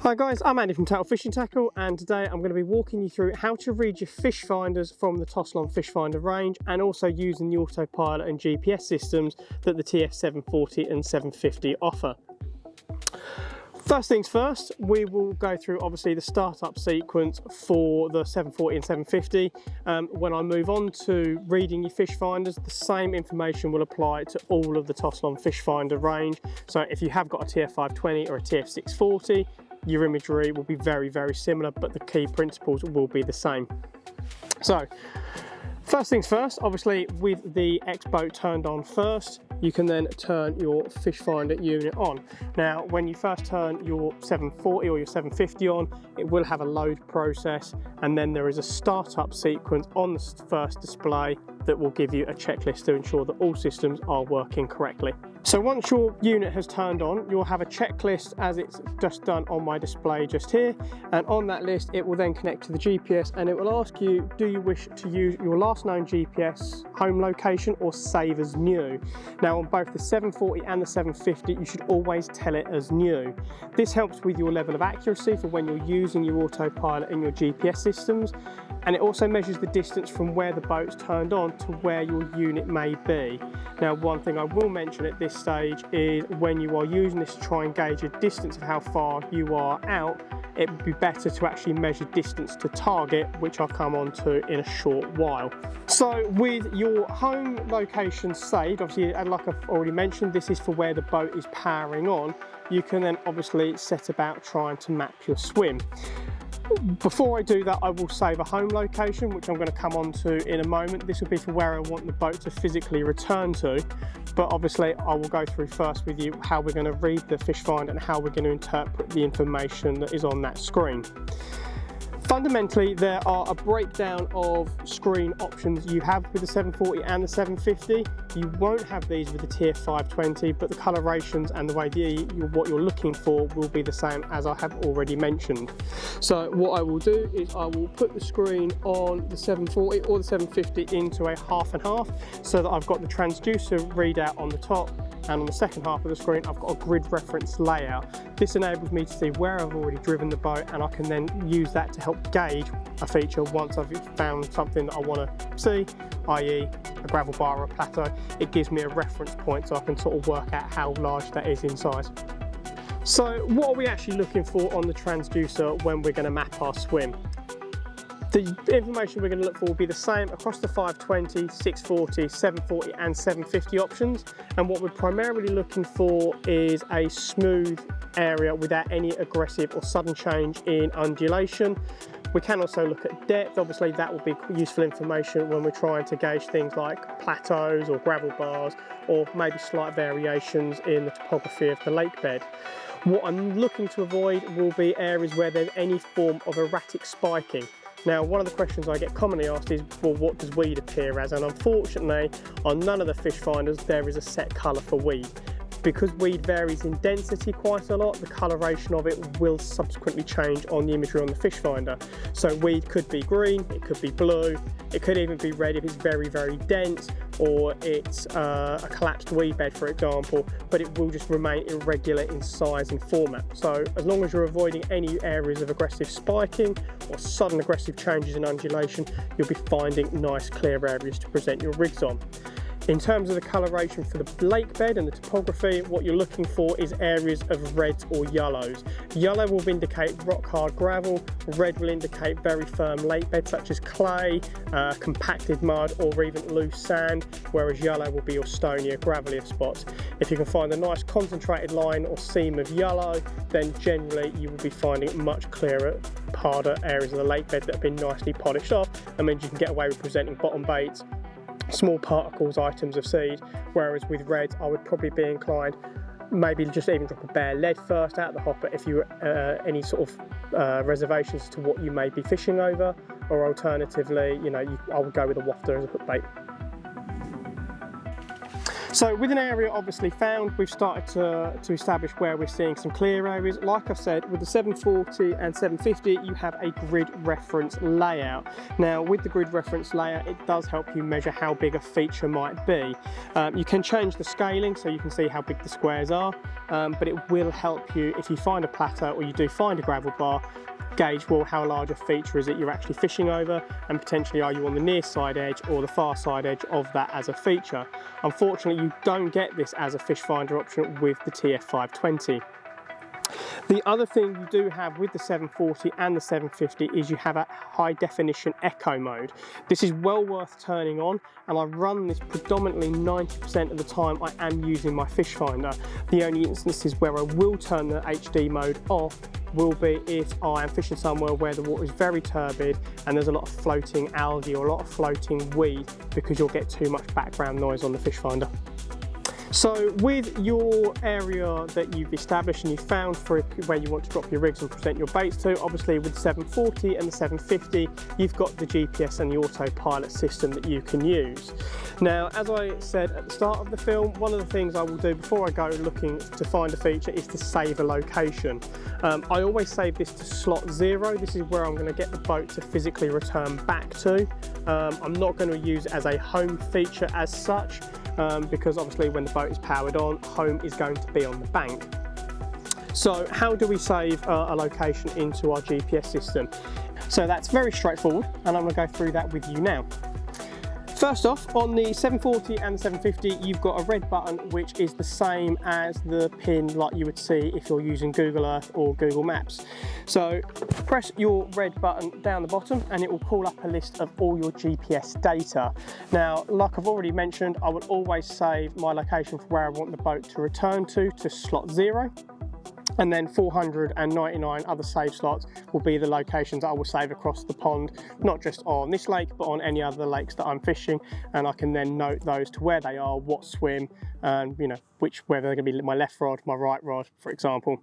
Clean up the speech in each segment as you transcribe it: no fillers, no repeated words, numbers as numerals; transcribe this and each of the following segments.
Hi guys, I'm Andy from Total Fishing Tackle, and today I'm going to be walking you through how to read your fish finders from the Toslon Fish Finder range, and also using the autopilot and GPS systems that the TF740 and 750 offer. First things first, we will go through obviously the startup sequence for the 740 and 750. When I move on to reading your fish finders, the same information will apply to all of the Toslon Fish Finder range. So if you have got a TF520 or a TF640, your imagery will be very, very similar, but the key principles will be the same. So first things first, obviously with the X boat turned on first, you can then turn your fish finder unit on. Now, when you first turn your 740 or your 750 on, it will have a load process, and then there is a startup sequence on the first display that will give you a checklist to ensure that all systems are working correctly. So once your unit has turned on, you'll have a checklist as it's just done on my display just here, and on that list it will then connect to the GPS, and it will ask you, do you wish to use your last known GPS home location or save as new? Now on both the 740 and the 750 you should always tell it as new. This helps with your level of accuracy for when you're using your autopilot and your GPS systems, and it also measures the distance from where the boat's turned on to where your unit may be. Now, one thing I will mention at this stage is when you are using this to try and gauge a distance of how far you are out, it would be better to actually measure distance to target, which I'll come on to in a short while. So with your home location saved, obviously, and like I've already mentioned, this is for where the boat is powering on. You can then obviously set about trying to map your swim. Before I do that, I will save a home location, which I'm going to come on to in a moment. This will be for where I want the boat to physically return to, but obviously I will go through first with you how we're going to read the fish finder and how we're going to interpret the information that is on that screen. Fundamentally, there are a breakdown of screen options you have with the 740 and the 750. You won't have these with the TF520, but the colorations and the way what you're looking for will be the same as I have already mentioned. So what I will do is I will put the screen on the 740 or the 750 into a half and half, so that I've got the transducer readout on the top, and on the second half of the screen I've got a grid reference layout. This enables me to see where I've already driven the boat, and I can then use that to help gauge a feature once I've found something that I want to see, i.e. a gravel bar or a plateau. It gives me a reference point so I can sort of work out how large that is in size. So what are we actually looking for on the transducer when we're going to map our swim? The information we're going to look for will be the same across the 520, 640, 740 and 750 options, and what we're primarily looking for is a smooth area without any aggressive or sudden change in undulation. We can also look at depth. Obviously that will be useful information when we're trying to gauge things like plateaus or gravel bars, or maybe slight variations in the topography of the lake bed. What I'm looking to avoid will be areas where there's any form of erratic spiking. Now, one of the questions I get commonly asked is, well, what does weed appear as? And unfortunately, on none of the fish finders, there is a set colour for weed. Because weed varies in density quite a lot, the coloration of it will subsequently change on the imagery on the fish finder. So weed could be green, it could be blue, it could even be red if it's very, very dense, or it's a collapsed weed bed, for example, but it will just remain irregular in size and format. So as long as you're avoiding any areas of aggressive spiking or sudden aggressive changes in undulation, you'll be finding nice clear areas to present your rigs on. In terms of the coloration for the lake bed and the topography, what you're looking for is areas of reds or yellows. Yellow will indicate rock hard gravel, red will indicate very firm lake bed such as clay, compacted mud or even loose sand, whereas yellow will be your stonier, gravelier spots. If you can find a nice concentrated line or seam of yellow, then generally you will be finding much clearer, harder areas of the lake bed that have been nicely polished off, and means you can get away with presenting bottom baits, small particles, items of seed, whereas with reds I would probably be inclined maybe just even drop a bare lead first out of the hopper if you any sort of reservations as to what you may be fishing over, or alternatively, I would go with a wafter as a hook bait. So with an area obviously found, we've started to establish where we're seeing some clear areas. Like I said, with the 740 and 750, you have a grid reference layout. Now with the grid reference layout, it does help you measure how big a feature might be. You can change the scaling so you can see how big the squares are, but it will help you if you find a plateau or you do find a gravel bar, gauge well how large a feature is it you're actually fishing over, and potentially are you on the near side edge or the far side edge of that as a feature. Unfortunately, you don't get this as a fish finder option with the TF520. The other thing you do have with the 740 and the 750 is you have a high definition echo mode. This is well worth turning on, and I run this predominantly 90% of the time I am using my fish finder. The only instances where I will turn the HD mode off will be if I am fishing somewhere where the water is very turbid and there's a lot of floating algae or a lot of floating weed, because you'll get too much background noise on the fish finder. So with your area that you've established and you've found for where you want to drop your rigs and present your baits to, obviously with the 740 and the 750, you've got the GPS and the autopilot system that you can use. Now, as I said at the start of the film, one of the things I will do before I go looking to find a feature is to save a location. I always save this to slot 0. This is where I'm going to get the boat to physically return back to. I'm not going to use it as a home feature as such, because obviously when the boat is powered on, home is going to be on the bank. So how do we save a location into our GPS system? So that's very straightforward, and I'm going to go through that with you now. First off, on the 740 and the 750, you've got a red button which is the same as the pin like you would see if you're using Google Earth or Google Maps. So press your red button down the bottom and it will call up a list of all your GPS data. Now, like I've already mentioned, I will always save my location for where I want the boat to return to slot 0. And then 499 other save slots will be the locations that I will save across the pond, not just on this lake, but on any other lakes that I'm fishing. And I can then note those to where they are, what swim, and whether they're going to be my left rod, my right rod, for example.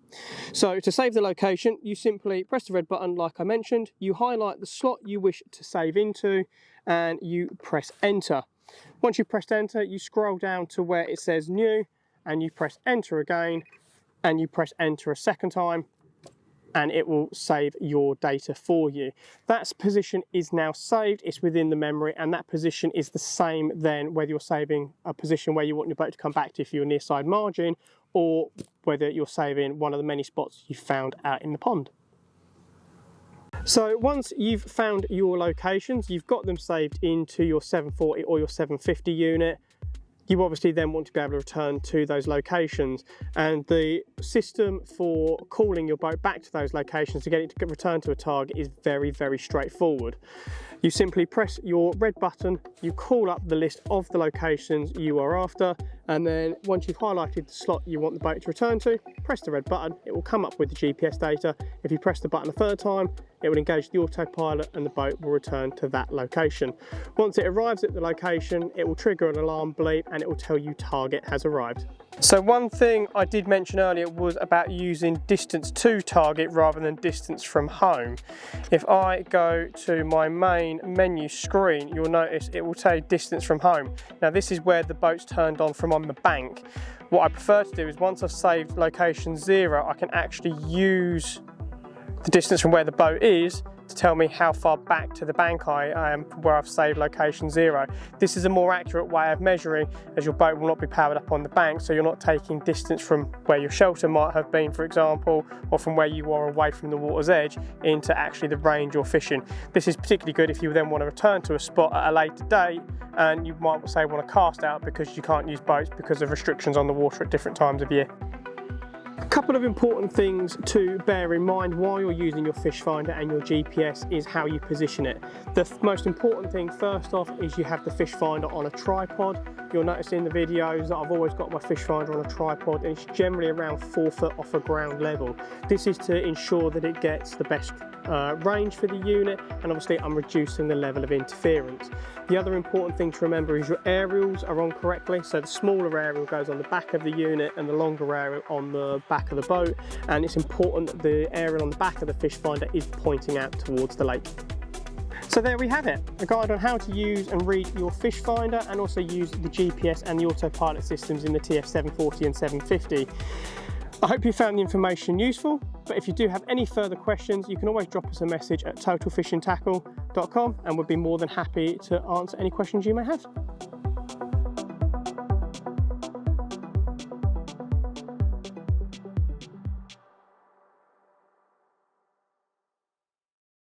So to save the location, you simply press the red button like I mentioned, you highlight the slot you wish to save into, and you press enter. Once you've pressed enter, you scroll down to where it says new, and you press enter again, and you press enter a second time, and it will save your data for you. That position is now saved, it's within the memory, and that position is the same then whether you're saving a position where you want your boat to come back to if you're near side margin, or whether you're saving one of the many spots you found out in the pond. So once you've found your locations, you've got them saved into your 740 or your 750 unit, you obviously then want to be able to return to those locations, and the system for calling your boat back to those locations to get it to return to a target is very, very straightforward. You simply press your red button, you call up the list of the locations you are after, and then once you've highlighted the slot you want the boat to return to, press the red button, it will come up with the GPS data. If you press the button a third time, it will engage the autopilot and the boat will return to that location. Once it arrives at the location, it will trigger an alarm bleep and it will tell you target has arrived. So one thing I did mention earlier was about using distance to target rather than distance from home. If I go to my main menu screen, you'll notice it will say distance from home. Now this is where the boat's turned on from on the bank. What I prefer to do is once I've saved location 0, I can actually use the distance from where the boat is to tell me how far back to the bank I am where I've saved location 0. This is a more accurate way of measuring, as your boat will not be powered up on the bank, so you're not taking distance from where your shelter might have been, for example, or from where you are away from the water's edge into actually the range you're fishing. This is particularly good if you then want to return to a spot at a later date and you might say want to cast out because you can't use boats because of restrictions on the water at different times of year. A couple of important things to bear in mind while you're using your fish finder and your GPS is how you position it. The most important thing first off is you have the fish finder on a tripod. You'll notice in the videos that I've always got my fish finder on a tripod, and it's generally around 4 foot off a ground level. This is to ensure that it gets the best range for the unit, and obviously I'm reducing the level of interference. The other important thing to remember is your aerials are on correctly, so the smaller aerial goes on the back of the unit and the longer aerial on the back of the boat, and it's important that the aerial on the back of the fish finder is pointing out towards the lake. So there we have it, a guide on how to use and read your fish finder and also use the GPS and the autopilot systems in the TF740 and 750. I hope you found the information useful, but if you do have any further questions, you can always drop us a message at totalfishandtackle.com and we'd be more than happy to answer any questions you may have.